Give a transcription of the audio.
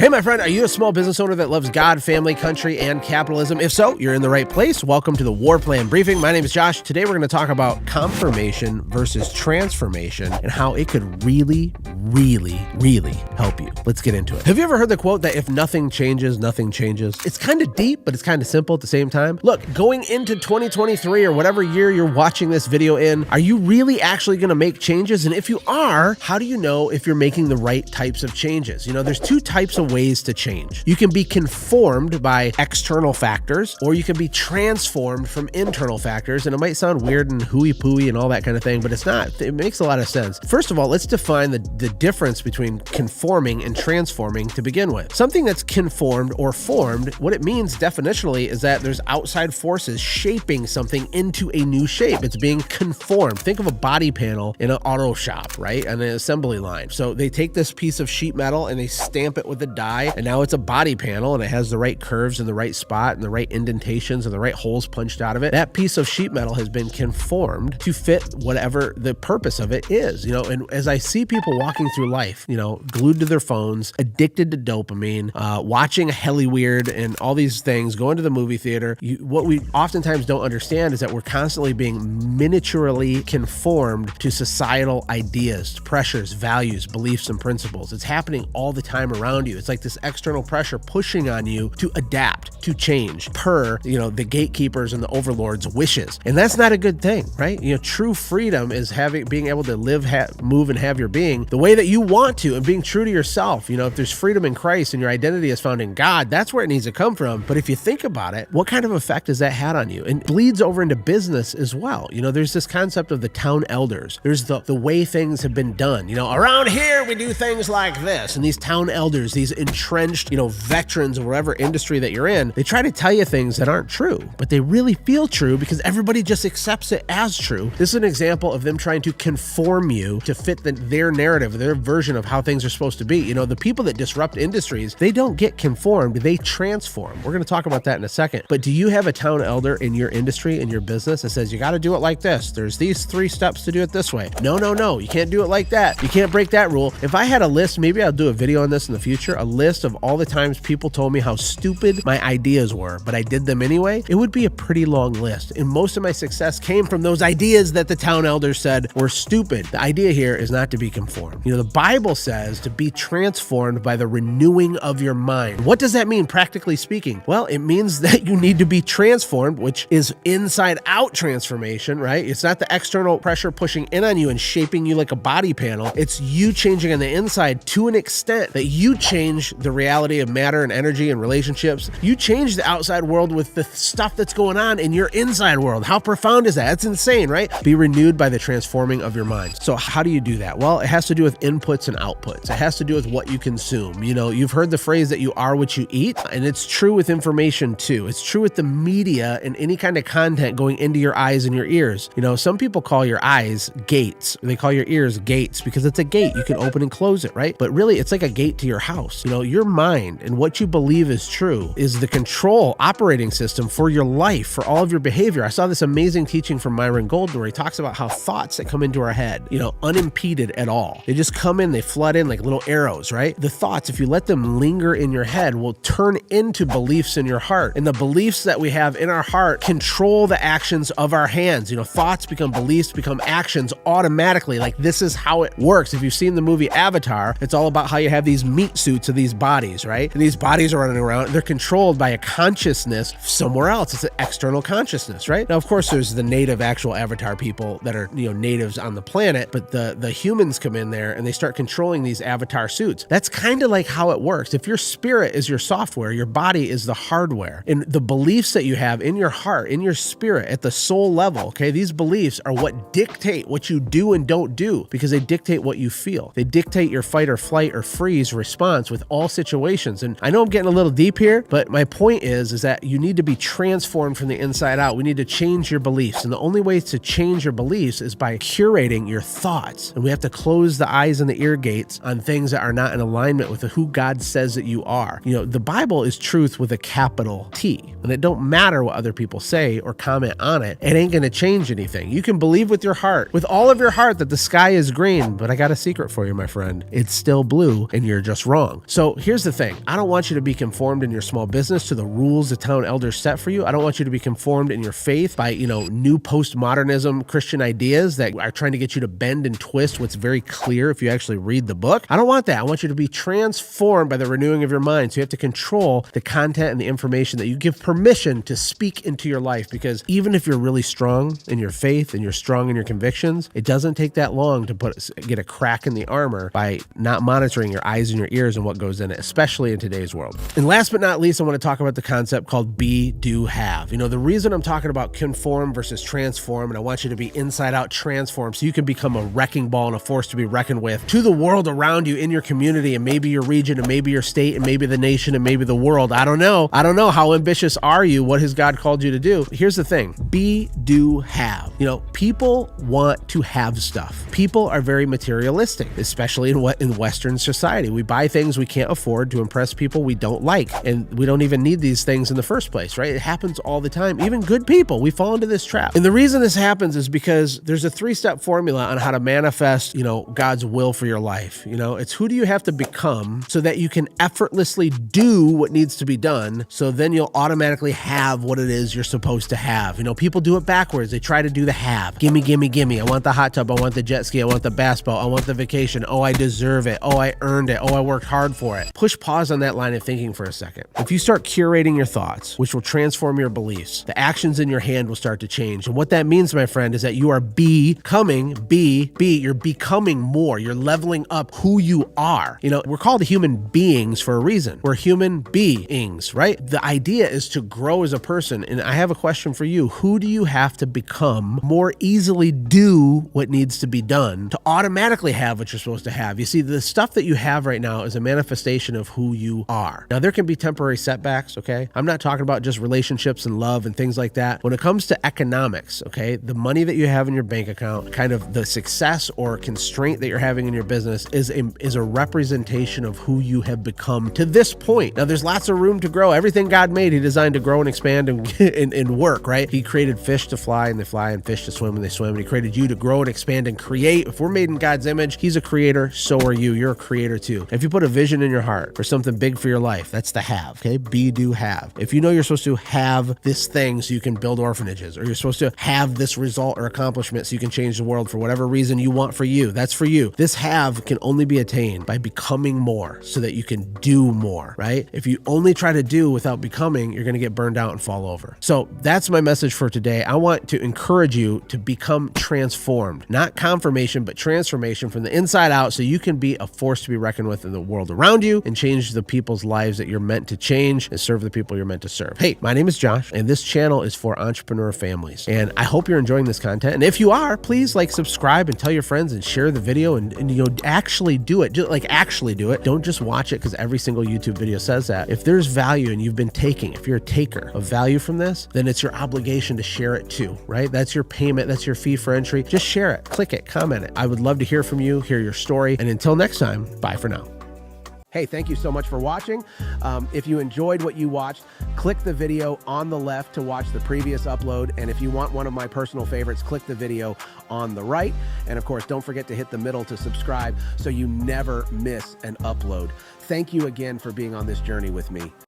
Hey, my friend, are you a small business owner that loves God, family, country, and capitalism? If so, you're in the right place. Welcome to the War Plan Briefing. My name is Josh. Today, we're going to talk about confirmation versus transformation and how it could really help you. Let's get into it. Have you ever heard the quote that if nothing changes, nothing changes? It's kind of deep, but it's kind of simple at the same time. Look, going into 2023 or whatever year you're watching this video in, are you really actually going to make changes? And if you are, how do you know if you're making the right types of changes? You know, there's two types of ways to change. You can be conformed by external factors, or you can be transformed from internal factors. And it might sound weird and hooey-pooey and all that kind of thing, but it's not. It makes a lot of sense. First of all, let's define the difference between conforming and transforming to begin with. Something that's conformed or formed, what it means definitionally is that there's outside forces shaping something into a new shape. It's being conformed. Think of a body panel in an auto shop, right? On an assembly line. So they take this piece of sheet metal and they stamp it with a die, and now it's a body panel and it has the right curves in the right spot and the right indentations and the right holes punched out of it. That piece of sheet metal has been conformed to fit whatever the purpose of it is, you know. And as I see people walking through life, you know, glued to their phones, addicted to dopamine, watching Hollywood and all these things, going to the movie theater, what we oftentimes don't understand is that we're constantly being miniaturely conformed to societal ideas, pressures, values, beliefs, and principles. It's happening all the time around you. It's like this external pressure pushing on you to adapt, to change per, you know, the gatekeepers and the overlords' wishes. And that's not a good thing, right? You know, true freedom is being able to live, move, and have your being the way that you want to, and being true to yourself. You know, if there's freedom in Christ and your identity is found in God, that's where it needs to come from. But if you think about it, what kind of effect has that had on you? And bleeds over into business as well. You know, there's this concept of the town elders. There's the way things have been done. You know, around here we do things like this. And these town elders, these entrenched, you know, veterans of whatever industry that you're in, they try to tell you things that aren't true, but they really feel true because everybody just accepts it as true. This is an example of them trying to conform you to fit their narrative, their version of how things are supposed to be. You know, the people that disrupt industries, they don't get conformed, they transform. We're going to talk about that in a second. But do you have a town elder in your industry, in your business, that says you got to do it like this? There's these 3 steps to do it this way. No, you can't do it like that. You can't break that rule. If I had a list, maybe I'll do a video on this in the future, a list of all the times people told me how stupid my ideas were, but I did them anyway, it would be a pretty long list. And most of my success came from those ideas that the town elders said were stupid. The idea here is not to be conformed. You know, the Bible says to be transformed by the renewing of your mind. What does that mean, practically speaking? Well, it means that you need to be transformed, which is inside out transformation, right? It's not the external pressure pushing in on you and shaping you like a body panel. It's you changing on the inside to an extent that you change the reality of matter and energy and relationships. You change the outside world with the stuff that's going on in your inside world. How profound is that? That's insane, right? Be renewed by the transforming of your mind. So how do you do that? Well, it has to do with inputs and outputs. It has to do with what you consume. You know, you've heard the phrase that you are what you eat, and it's true with information too. It's true with the media and any kind of content going into your eyes and your ears. You know, some people call your eyes gates. They call your ears gates because it's a gate. You can open and close it, right? But really, it's like a gate to your house. You know, your mind and what you believe is true is the control operating system for your life, for all of your behavior. I saw this amazing teaching from Myron Golden where he talks about how thoughts that come into our head, you know, unimpeded at all, they just come in, they flood in like little arrows, right? The thoughts, if you let them linger in your head, will turn into beliefs in your heart. And the beliefs that we have in our heart control the actions of our hands. You know, thoughts become beliefs, become actions automatically. Like, this is how it works. If you've seen the movie Avatar, it's all about how you have these meat suits of these bodies, right? And these bodies are running around. They're controlled by a consciousness somewhere else. It's an external consciousness, right? Now, of course, there's the native actual Avatar people that are, you know, natives on the planet, but the humans come in there and they start controlling these Avatar suits. That's kind of like how it works. If your spirit is your software, your body is the hardware. And the beliefs that you have in your heart, in your spirit, at the soul level, okay, these beliefs are what dictate what you do and don't do because they dictate what you feel. They dictate your fight or flight or freeze response with all situations. And I know I'm getting a little deep here, but my point is that you need to be transformed from the inside out. We need to change your beliefs. And the only way to change your beliefs is by curating your thoughts. And we have to close the eyes and the ear gates on things that are not in alignment with who God says that you are. You know, the Bible is truth with a capital T. And it don't matter what other people say or comment on it. It ain't going to change anything. You can believe with your heart, with all of your heart, that the sky is green, but I got a secret for you, my friend. It's still blue and you're just wrong. So here's the thing. I don't want you to be conformed in your small business to the rules the town elders set for you. I don't want you to be conformed in your faith by, new postmodernism Christian ideas that are trying to get you to bend and twist what's very clear if you actually read the book. I don't want that. I want you to be transformed by the renewing of your mind. So you have to control the content and the information that you give permission to speak into your life, because even if you're really strong in your faith and you're strong in your convictions, it doesn't take that long to get a crack in the armor by not monitoring your eyes and your ears and what goes in it, especially in today's world. And last but not least, I want to talk about the concept called be, do, have. The reason I'm talking about conform versus transform, and I want you to be inside out transformed so you can become a wrecking ball and a force to be reckoned with to the world around you, in your community, and maybe your region, and maybe your state, and maybe the nation, and maybe the world. I don't know. How ambitious are you? What has God called you to do? Here's the thing. Be, do, have. People want to have stuff. People are very materialistic, especially in Western society. We buy things we can't afford to impress people we don't like, and we don't even need these things in the first place, right? It happens all the time. Even good people, we fall into this trap. And the reason this happens is because there's a 3-step formula on how to manifest, God's will for your life. It's who do you have to become so that you can effortlessly do what needs to be done, so then you'll automatically have what it is you're supposed to have. People do it backwards. They try to do the have. Gimme, gimme, gimme. I want the hot tub. I want the jet ski. I want the bass boat. I want the vacation. Oh, I deserve it. Oh, I earned it. Oh, I worked hard for it. Push pause on that line of thinking for a second. If you start curating your thoughts, which will transform your beliefs, the actions in your hand will start to change. And what that means, my friend, is that you are you're becoming more. You're leveling up who you are. We're called human beings for a reason. We're human beings, right? The idea is to grow as a person. And I have a question for you. Who do you have to become more easily do what needs to be done to automatically have what you're supposed to have? You see, the stuff that you have right now is a manifestation of who you are. Now, there can be temporary setbacks, okay? I'm not talking about just relationships and love and things like that. When it comes to economics, okay, the money that you have in your bank account, kind of the success or constraint that you're having in your business is a representation of who you have become to this point. Now, there's lots of room to grow. Everything God made, He designed to grow and expand and work, right? He created fish to fly and they fly, and fish to swim and they swim. And He created you to grow and expand and create. If we're made in God's image, He's a creator, so are you. You're a creator too. If you put a vision in your heart for something big for your life, that's the have, okay? Be, do, have. If you know you're supposed to have this thing so you can build orphanages, or you're supposed to have this result or accomplishment so you can change the world for whatever reason you want for you, that's for you. This have can only be attained by becoming more so that you can do more, right? If you only try to do without becoming, you're going to get burned out and fall over. So that's my message for today. I want to encourage you to become transformed, not confirmation, but transformation from the inside out, so you can be a force to be reckoned with in the world around you and change the people's lives that you're meant to change and serve the people you're meant to serve. Hey, my name is Josh, and this channel is for entrepreneur families. And I hope you're enjoying this content. And if you are, please subscribe and tell your friends and share the video and actually do it. Actually do it. Don't just watch it because every single YouTube video says that. If there's value and you've been taking, if you're a taker of value from this, then it's your obligation to share it too, right? That's your payment. That's your fee for entry. Just share it, click it, comment it. I would love to hear from you, hear your story. And until next time, bye for now. Hey, thank you so much for watching. If you enjoyed what you watched, click the video on the left to watch the previous upload. And if you want one of my personal favorites, click the video on the right. And of course, don't forget to hit the middle to subscribe so you never miss an upload. Thank you again for being on this journey with me.